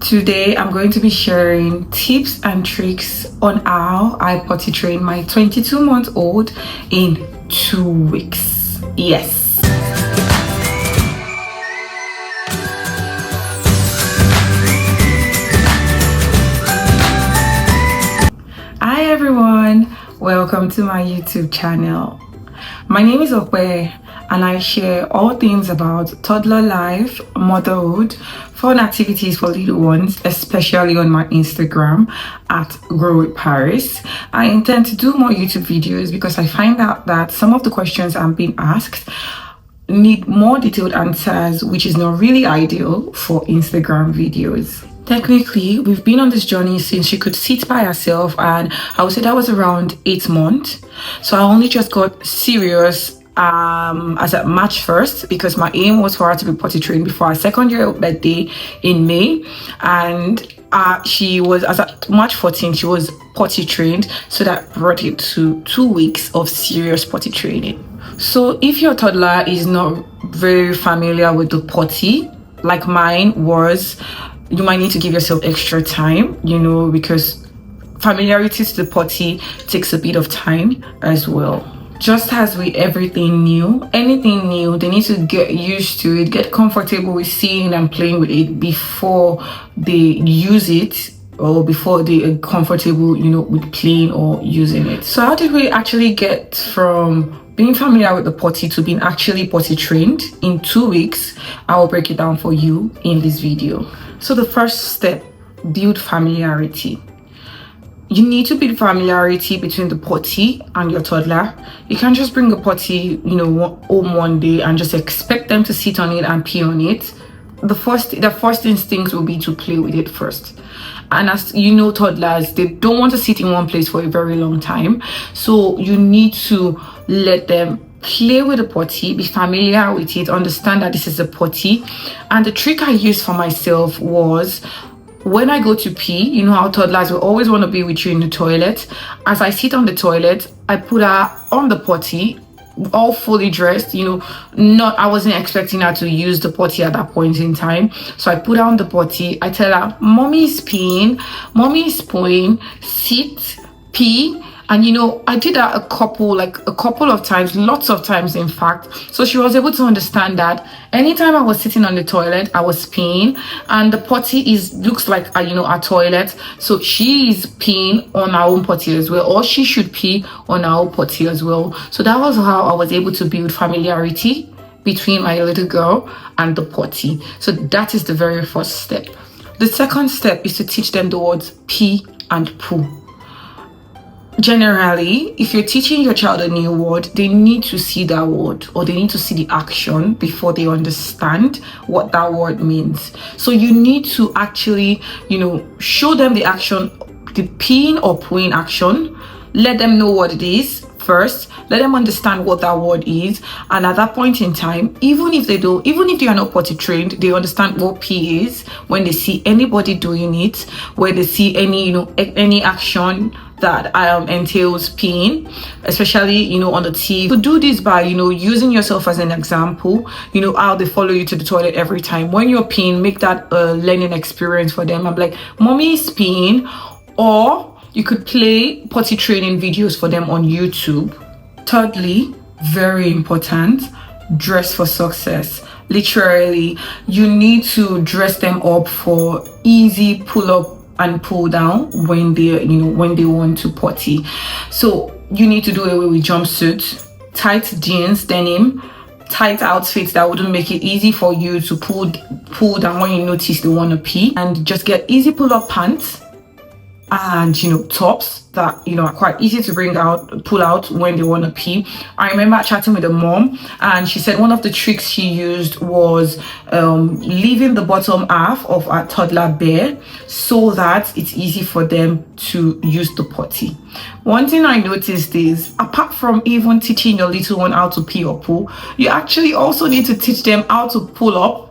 Today I'm going to be sharing tips and tricks on how I potty train my 22-month-old in 2 weeks. Yes. Hi everyone, welcome to my YouTube channel. My name is Okwe and I share all things about toddler life, motherhood, fun activities for little ones, especially on my Instagram at Grow with Paris. I intend to do more YouTube videos because I find out that some of the questions I'm being asked need more detailed answers, which is not really ideal for Instagram videos. Technically, we've been on this journey since she could sit by herself, and I would say that was around 8 months. So I only just got serious as at March 1st because my aim was for her to be potty trained before her 2nd year birthday in May, and she was, as at March 14th, she was potty trained, so that brought it to 2 weeks of serious potty training. So if your toddler is not very familiar with the potty, like mine was, you might need to give yourself extra time, because familiarity to the potty takes a bit of time as well. Just as with anything new, they need to get used to it, get comfortable with seeing and playing with it before they use it, or before they are comfortable, with playing or using it. So how did we actually get from being familiar with the potty to being actually potty trained in 2 weeks? I will break it down for you in this video. So the first step, build familiarity. You need to build familiarity between the potty and your toddler. You can't just bring a potty, home one day and just expect them to sit on it and pee on it. The first instinct will be to play with it first. And as you know, toddlers, they don't want to sit in one place for a very long time. So you need to let them play with the potty, be familiar with it, understand that this is a potty. And the trick I used for myself was, when I go to pee, how toddlers will always want to be with you in the toilet. As I sit on the toilet, I put her on the potty, all fully dressed, I wasn't expecting her to use the potty at that point in time. So I put her on the potty. I tell her, mommy is peeing, mommy is pooing, sit, pee. And I did that a couple of times, lots of times in fact. So she was able to understand that anytime I was sitting on the toilet, I was peeing, and the potty looks like a toilet. So she is peeing on her own potty as well, or she should pee on her own potty as well. So that was how I was able to build familiarity between my little girl and the potty. So that is the very first step. The second step is to teach them the words pee and poo. Generally, if you're teaching your child a new word, they need to see that word, or they need to see the action before they understand what that word means. So you need to actually, show them the action, the peeing or pooing action. Let them know what it is first. Let them understand what that word is. And at that point in time, even if they are not potty trained, they understand what pee is when they see anybody doing it, where they see any action that entails peeing, especially on the TV. So do this by using yourself as an example. How they follow you to the toilet every time. When you're peeing, make that a learning experience for them. I'm like, mommy is peeing. Or you could play potty training videos for them on YouTube. Thirdly, very important, dress for success. Literally, you need to dress them up for easy pull up and pull down when they want to potty. So you need to do away with jumpsuits, tight jeans, denim, tight outfits that wouldn't make it easy for you to pull down when you notice they want to pee, and just get easy pull-up pants and tops that are quite easy to pull out when they want to pee. I remember chatting with a mom, and she said one of the tricks she used was leaving the bottom half of a toddler bare so that it's easy for them to use the potty. One thing I noticed is, apart from even teaching your little one how to pee or poo, you actually also need to teach them how to pull up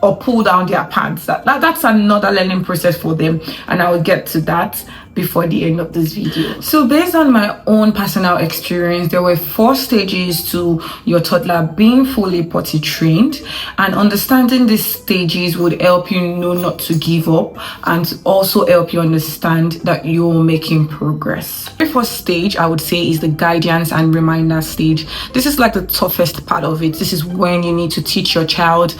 or pull down their pants. That's another learning process for them, and I will get to that before the end of this video. So based on my own personal experience, there were 4 stages to your toddler being fully potty trained, and understanding these stages would help you know not to give up and also help you understand that you're making progress. The first stage I would say is the guidance and reminder stage. This is like the toughest part of it. This is when you need to teach your child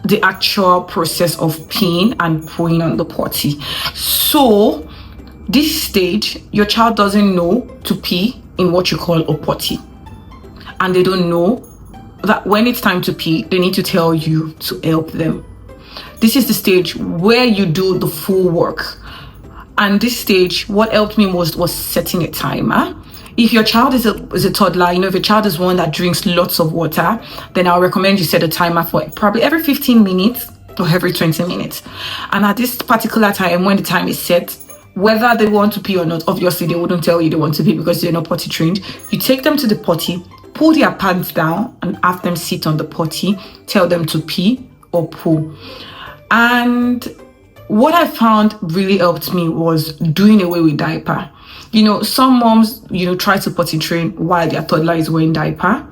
the actual process of peeing and pooing on the potty. So this stage, your child doesn't know to pee in what you call a potty, and they don't know that when it's time to pee, they need to tell you to help them. This is the stage where you do the full work. And this stage, what helped me most was setting a timer. If your child is a toddler, if your child is one that drinks lots of water, then I'll recommend you set a timer for probably every 15 minutes or every 20 minutes. And at this particular time, when the time is set, whether they want to pee or not, obviously they wouldn't tell you they want to pee because they're not potty trained. You take them to the potty, pull their pants down and have them sit on the potty, tell them to pee or poo. And what I found really helped me was doing away with diaper. Some moms, try to potty train while their toddler is wearing diaper.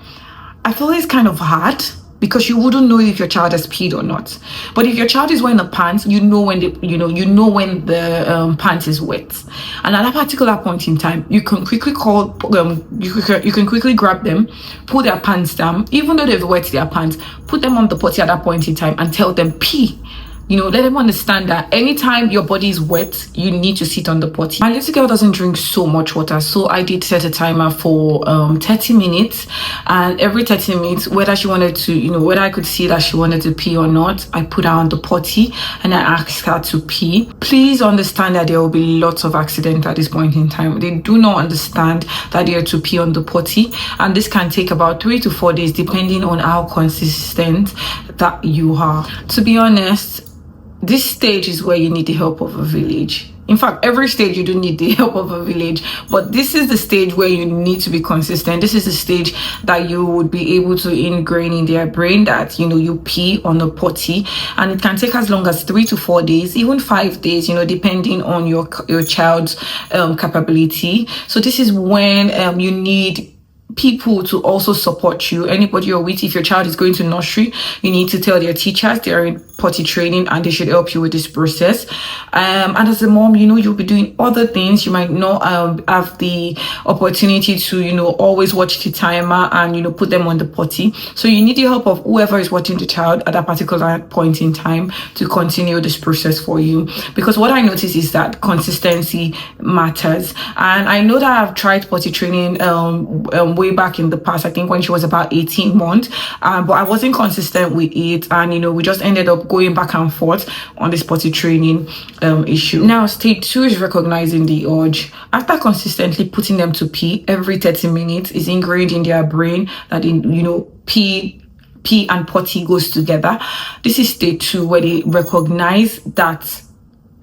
I feel it's kind of hard because you wouldn't know if your child has peed or not. But if your child is wearing the pants, you know when the pants is wet. And at that particular point in time, you can quickly you can quickly grab them, pull their pants down, even though they've wet their pants, put them on the potty at that point in time and tell them pee. Let them understand that anytime your body is wet, you need to sit on the potty. My little girl doesn't drink so much water, so I did set a timer for 30 minutes. And every 30 minutes, whether she wanted to, whether I could see that she wanted to pee or not, I put her on the potty and I asked her to pee. Please understand that there will be lots of accidents at this point in time. They do not understand that they are to pee on the potty, and this can take about 3 to 4 days depending on how consistent that you are. To be honest, this stage is where you need the help of a village. In fact, every stage you do need the help of a village, but this is the stage where you need to be consistent. This is the stage that you would be able to ingrain in their brain that, you pee on the potty, and it can take as long as 3 to 4 days, even 5 days, depending on your child's capability. So this is when you need people to also support you. Anybody you're with, if your child is going to nursery, you need to tell their teachers they are in potty training and they should help you with this process. And as a mom, you'll be doing other things. You might not have the opportunity to always watch the timer and put them on the potty, so you need the help of whoever is watching the child at that particular point in time to continue this process for you. Because what I notice is that consistency matters, and I know that I've tried potty training way back in the past, I think when she was about 18 months, but I wasn't consistent with it, and we just ended up going back and forth on this potty training issue. Now, stage 2 is recognizing the urge. After consistently putting them to pee every 30 minutes, is ingrained in their brain that pee and potty goes together. This is stage 2, where they recognize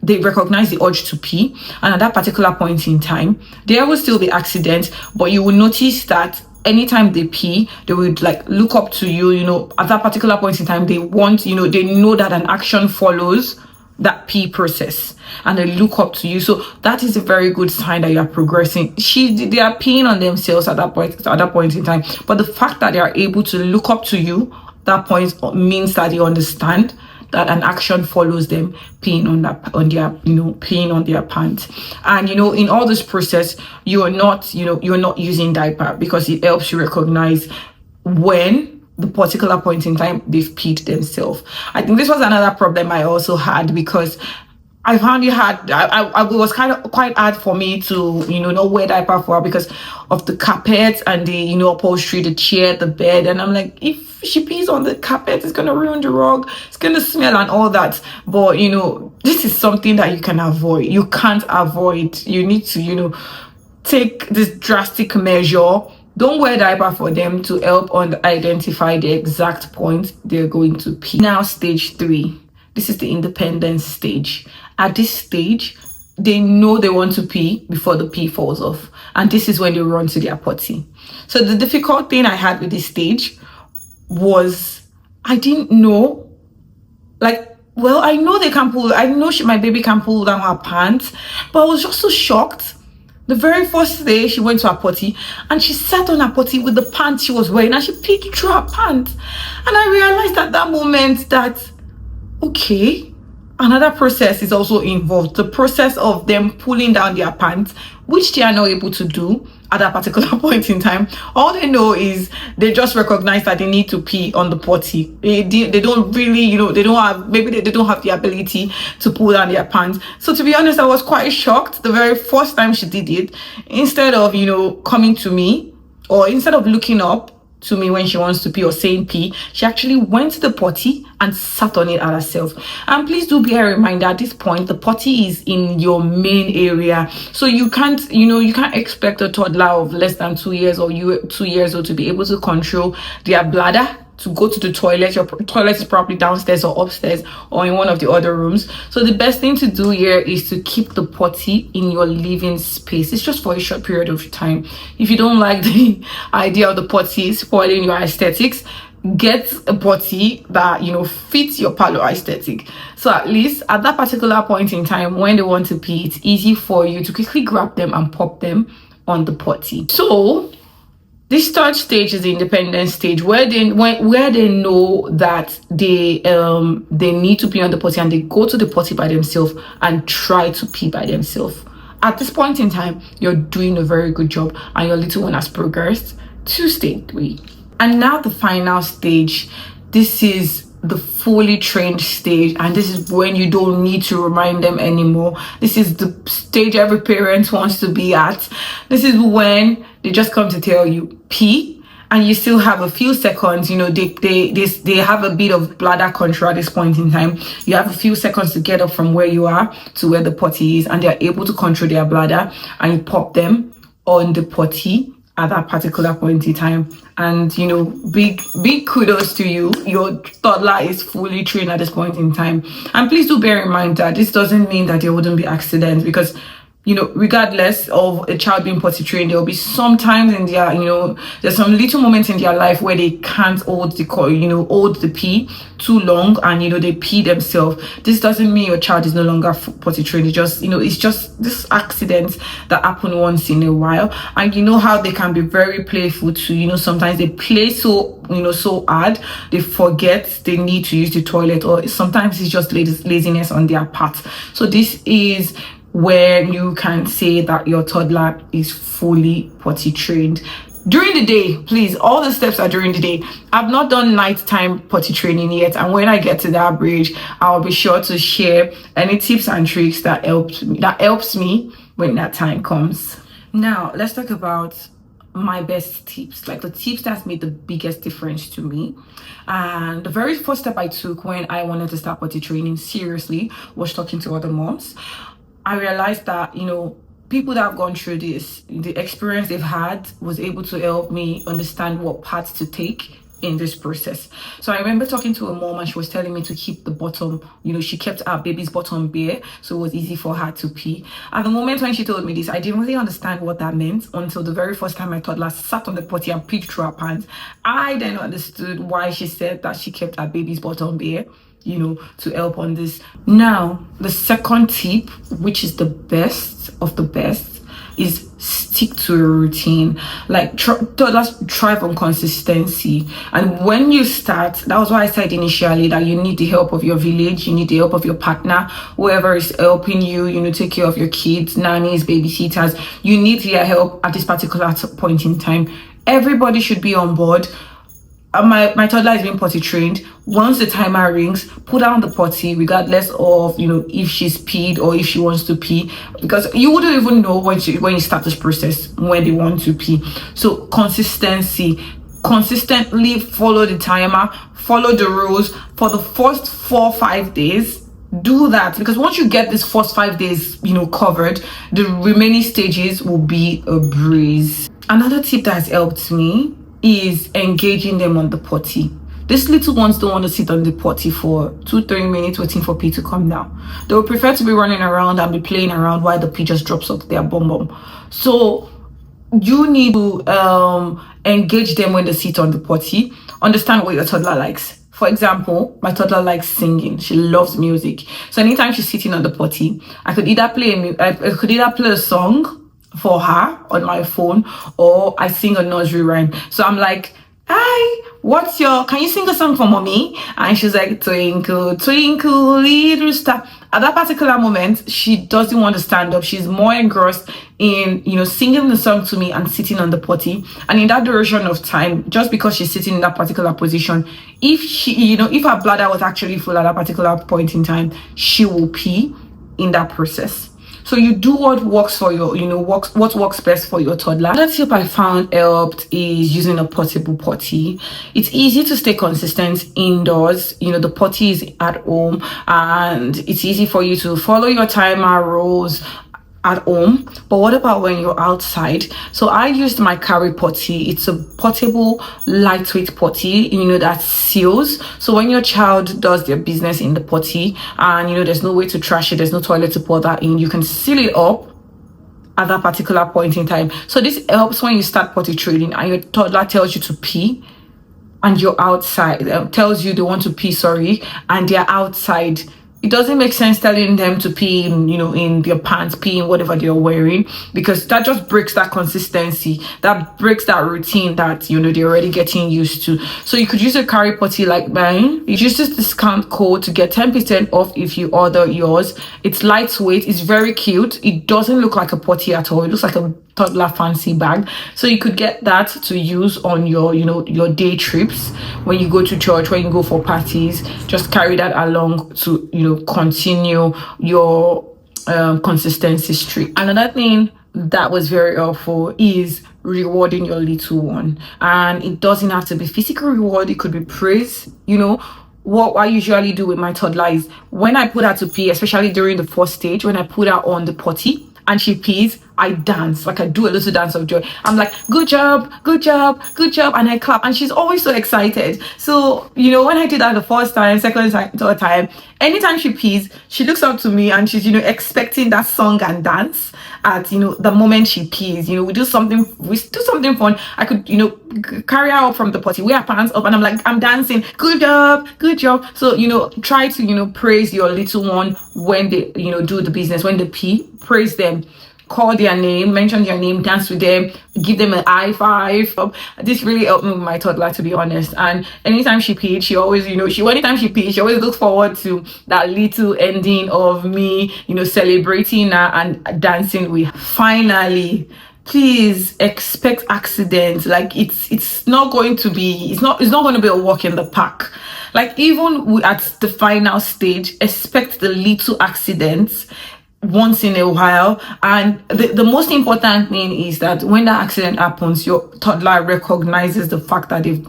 the urge to pee, and at that particular point in time, there will still be accidents, but you will notice that anytime they pee, they would look up to you. At that particular point in time, they want, they know that an action follows that pee process, and they look up to you. So that is a very good sign that you are progressing. They are peeing on themselves at that point in time, but the fact that they are able to look up to you, that point means that they understand that an action follows them peeing on their pants. And in all this process, you're not using diaper, because it helps you recognize when the particular point in time they've peed themselves. I think this was another problem I also had, because I found it was quite hard for me to not wear diaper for her because of the carpet and the upholstery, the chair, the bed, and I'm like, if she pees on the carpet, it's gonna ruin the rug, it's gonna smell and all that. But this is something that you can avoid. You can't avoid. You need to take this drastic measure. Don't wear diaper for them to help identify the exact point they're going to pee. Now, stage 3. This is the independence stage. At this stage, they know they want to pee before the pee falls off, and this is when they run to their potty. So the difficult thing I had with this stage was I didn't know Like, well, I know they can pull, I know my baby can pull down her pants, but I was just so shocked. The very first day she went to her potty and she sat on her potty with the pants she was wearing and she peeked through her pants. And I realized at that moment that, okay, another process is also involved. The process of them pulling down their pants, which they are not able to do at that particular point in time. All they know is they just recognize that they need to pee on the potty. They don't really, they don't have, maybe they don't have the ability to pull down their pants. So to be honest, I was quite shocked the very first time she did it. Instead of, coming to me, or instead of looking up to me when she wants to pee or saying pee, she actually went to the potty and sat on it at herself. And please do bear in mind that at this point the potty is in your main area, so you can't expect a toddler of less than 2 years or 2 years old to be able to control their bladder to go to the toilet. Your toilet is probably downstairs or upstairs or in one of the other rooms. So the best thing to do here is to keep the potty in your living space. It's just for a short period of time. If you don't like the idea of the potty spoiling your aesthetics, get a potty that fits your parlor aesthetic. So at least at that particular point in time when they want to pee, it's easy for you to quickly grab them and pop them on the potty. So this third stage is the independent stage, where they know that they need to pee on the potty and they go to the potty by themselves and try to pee by themselves. At this point in time, you're doing a very good job and your little one has progressed to stage 3. And now the final stage. This is the fully trained stage, and this is when you don't need to remind them anymore. This is the stage every parent wants to be at. This is when they just come to tell you pee, and you still have a few seconds. They have a bit of bladder control at this point in time. You have a few seconds to get up from where you are to where the potty is, and they're able to control their bladder, and you pop them on the potty at that particular point in time. And big kudos to you. Your toddler is fully trained at this point in time. And please do bear in mind that this doesn't mean that there wouldn't be accidents, because regardless of a child being potty trained, there will be some times in their, there's some little moments in their life where they can't hold the pee too long, and they pee themselves. This doesn't mean your child is no longer potty trained. It's just this accidents that happen once in a while. And how they can be very playful too. Sometimes they play so hard they forget they need to use the toilet, or sometimes it's just laziness on their part. So this is where you can say that your toddler is fully potty trained. During the day, please, all the steps are during the day. I've not done nighttime potty training yet, and when I get to that bridge, I'll be sure to share any tips and tricks that helps me when that time comes. Now let's talk about my best tips, like the tips that's made the biggest difference to me. And the very first step I took when I wanted to start potty training seriously was talking to other moms. I realized that people that have gone through this, the experience they've had was able to help me understand what paths to take in this process. So I remember talking to a mom and she was telling me to keep the bottom, she kept our baby's bottom bare, so it was easy for her to pee. At the moment when she told me this, I didn't really understand what that meant until the very first time my toddler sat on the potty and peed through her pants. I then understood why she said that she kept our baby's bottom bare, to help on this. Now, the second tip, which is the best of the best, is stick to a routine. Like, toddlers thrive on consistency, and when you start, that was why I said initially that you need the help of your village, you need the help of your partner, whoever is helping you, take care of your kids, nannies, babysitters. You need their help at this particular point in time. Everybody should be on board. My toddler is being potty trained. Once the timer rings, put her on the potty, regardless of if she's peed or if she wants to pee, because you wouldn't even know when you start this process when they want to pee. So consistently follow the timer, follow the rules for the first 4-5 days. Do that, because once you get this first 5 days covered, the remaining stages will be a breeze. Another tip that has helped me is engaging them on the potty. These little ones don't want to sit on the potty for 2-3 minutes waiting for pee to come down. They would prefer to be running around and be playing around while the pee just drops off their bum bum. So you need to engage them when they sit on the potty. Understand what your toddler likes. For example, my toddler likes singing. She loves music. So anytime she's sitting on the potty, I could either play a song for her on my phone, or I sing a nursery rhyme. So I'm like, hi, can you sing a song for mommy? And she's like, twinkle, twinkle, little star. At that particular moment, she doesn't want to stand up. She's more engrossed in, singing the song to me and sitting on the potty. And in that duration of time, just because she's sitting in that particular position, if her bladder was actually full at that particular point in time, she will pee in that process. So you do what works for your, what works best for your toddler. Another tip I found helped is using a portable potty. It's easy to stay consistent indoors. The potty is at home, and it's easy for you to follow your timer rules at home. But what about when you're outside? So I used my carry potty. It's a portable, lightweight potty, that seals. So when your child does their business in the potty and there's no way to trash it, there's no toilet to pour that in, you can seal it up at that particular point in time. So this helps when you start potty training and your toddler tells you to pee and you're outside, tells you they want to pee, and they're outside. It doesn't make sense telling them to pee in their pants, pee in whatever they're wearing, because that just breaks that consistency, that breaks that routine that they're already getting used to. So you could use a carry potty like mine. You use this discount code to get 10% off if you order yours. It's lightweight, it's very cute. It doesn't look like a potty at all. It looks like a toddler fancy bag. So you could get that to use on your your day trips, when you go to church, when you go for parties. Just carry that along to continue your consistency streak. Another thing that was very helpful is rewarding your little one, and it doesn't have to be physical reward. It could be praise. What I usually do with my toddler is, when I put her to pee, especially during the first stage, when I put her on the potty and she pees, I dance. Like, I do a little dance of joy. I'm like, good job, good job, good job, and I clap, and she's always so excited. So when I did that the first time, second time, third time, anytime she pees, she looks up to me and she's expecting that song and dance at the moment she pees. We do something fun. I could carry her up from the potty, wear her pants up, and I'm like, I'm dancing, good job, good job. So try to praise your little one when they do the business. When they pee, praise them, call their name, mention their name, dance with them, give them a high five. This really helped me with my toddler, to be honest. And anytime she peed, she always anytime she peed, she always looks forward to that little ending of me celebrating her and dancing with her. Finally, please expect accidents. Like, it's not going to be a walk in the park. Like, even at the final stage, expect the little accidents once in a while. And the most important thing is that when that accident happens, your toddler recognizes the fact that they've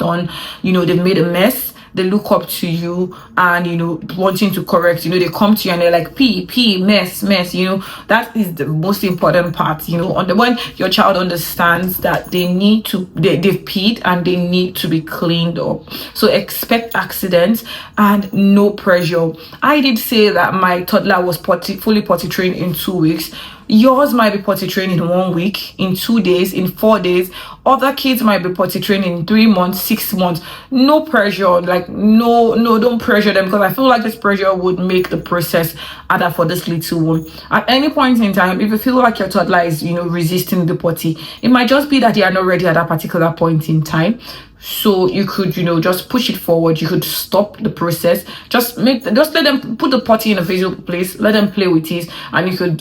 made a mess. They look up to you and wanting to correct. They come to you and they're like, pee, mess. That is the most important part. When your child understands that they've peed and they need to be cleaned up. So expect accidents and no pressure. I did say that my toddler was fully potty trained in 2 weeks. Yours might be potty trained in 1 week, in 2 days, in 4 days. Other kids might be potty trained in 3 months, 6 months. No pressure. Like, no, don't pressure them, because I feel like this pressure would make the process harder for this little one. At any point in time, if you feel like your toddler is, resisting the potty, it might just be that they are not ready at that particular point in time. So you could, just push it forward. You could stop the process. Just let them put the potty in a visible place. Let them play with it, and you could,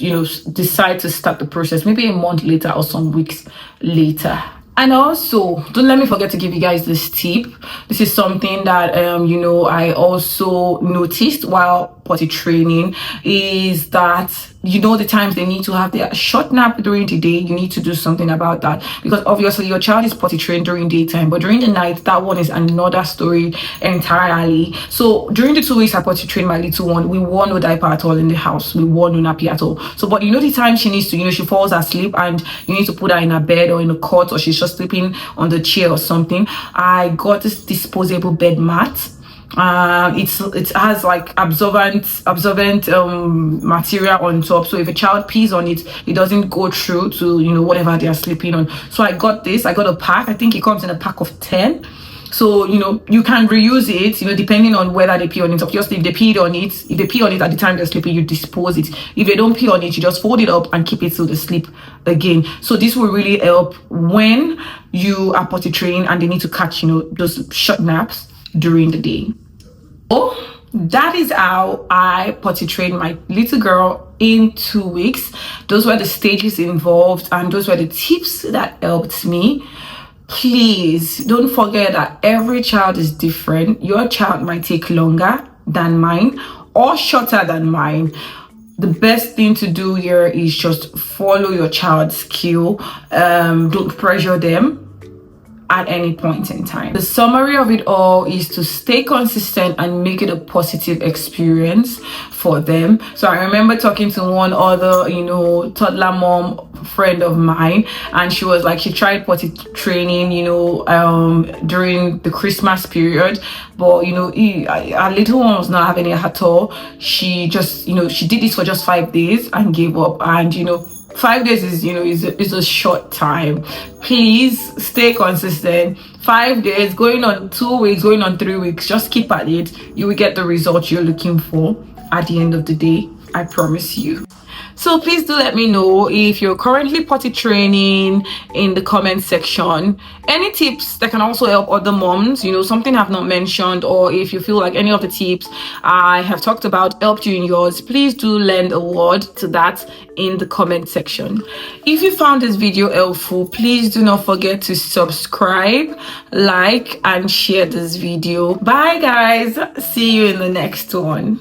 decide to start the process maybe a month later or some weeks later. And also, don't let me forget to give you guys this tip. This is something that I also noticed while potty training, is that the times they need to have their short nap during the day. You need to do something about that, because obviously your child is potty trained during daytime, but during the night, that one is another story entirely. So during the 2 weeks I potty trained my little one, we wore no diaper at all in the house. We wore no nappy at all. So, but the time she needs to, she falls asleep and you need to put her in a bed or in a cot, or she's just sleeping on the chair or something. I got this disposable bed mat. It has like absorbent material on top, so if a child pees on it, it doesn't go through to whatever they are sleeping on. So I got a pack. I think it comes in a pack of 10. So you can reuse it, depending on whether they pee on it. Obviously, if they pee on it at the time they're sleeping, you dispose it. If they don't pee on it, you just fold it up and keep it till they sleep again. So this will really help when you are potty training and they need to catch those short naps during the day. Oh, that is how I potty trained my little girl in 2 weeks. Those were the stages involved, and those were the tips that helped me. Please don't forget that every child is different. Your child might take longer than mine or shorter than mine. The best thing to do here is just follow your child's skill. Don't pressure them at any point in time. The summary of it all is to stay consistent and make it a positive experience for them. So I remember talking to one other toddler mom friend of mine, and she was like, she tried potty training during the Christmas period, but our little one was not having it at all. She just she did this for just 5 days and gave up. And 5 days is a short time. Please stay consistent. 5 days, going on 2 weeks, going on 3 weeks, just keep at it. You will get the result you're looking for at the end of the day, I promise you. So please do let me know if you're currently potty training in the comment section. Any tips that can also help other moms, something I've not mentioned, or if you feel like any of the tips I have talked about helped you in yours, please do lend a word to that in the comment section. If you found this video helpful, please do not forget to subscribe, like, and share this video. Bye guys, see you in the next one.